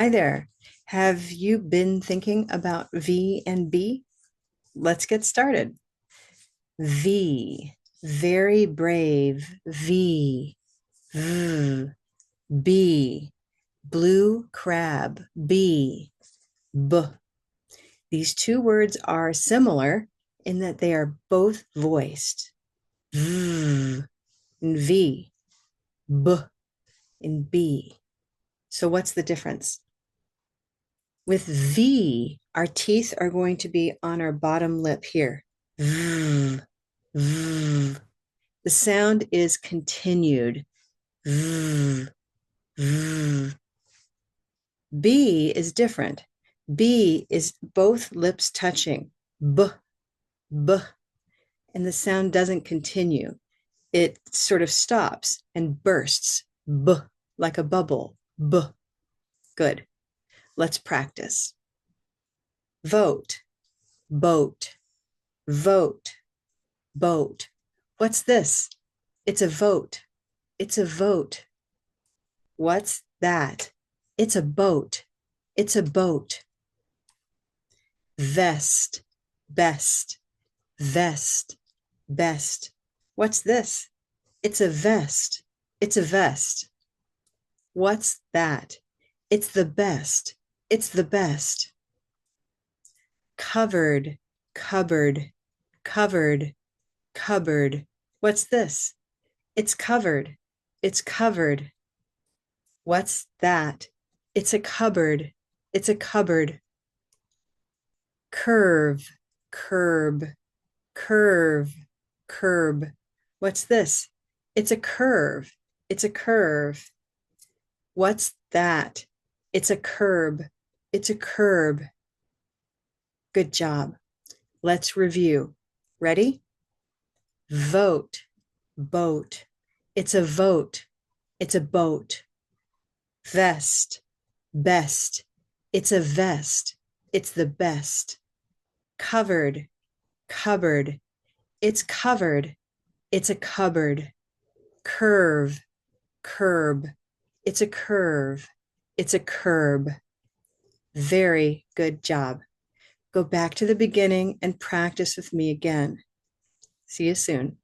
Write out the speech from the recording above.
Hi there. Have you been thinking about V and B? Let's get started. V, very brave. V, v, B, blue crab. B, b. These two words are similar in that they are both voiced. V in V, b in B. So what's the difference? With V, our teeth are going to be on our bottom lip here. V, v. The sound is continued. V, v. B is different. B is both lips touching. B, b. And the sound doesn't continue. It sort of stops and bursts. B, like a bubble. B. Good. Let's practice. Vote, boat, vote, boat. What's this? It's a vote. It's a vote. What's that? It's a boat. It's a boat. Vest, best, vest, best. What's this? It's a vest. It's a vest. What's that? It's the best. It's the best. Covered, cupboard, covered, cupboard. What's this? It's covered. It's covered. What's that? It's a cupboard. It's a cupboard. Curve, curb, curve, curb. What's this? It's a curve. It's a curve. What's that? It's a curb. It's a curb. Good job. Let's review. Ready? Vote, boat. It's a vote. It's a boat. Vest, best. It's a vest. It's the best. Covered, cupboard. It's covered. It's a cupboard. Curve, curb. It's a curve. It's a curb. Very good job. Go back to the beginning and practice with me again. See you soon.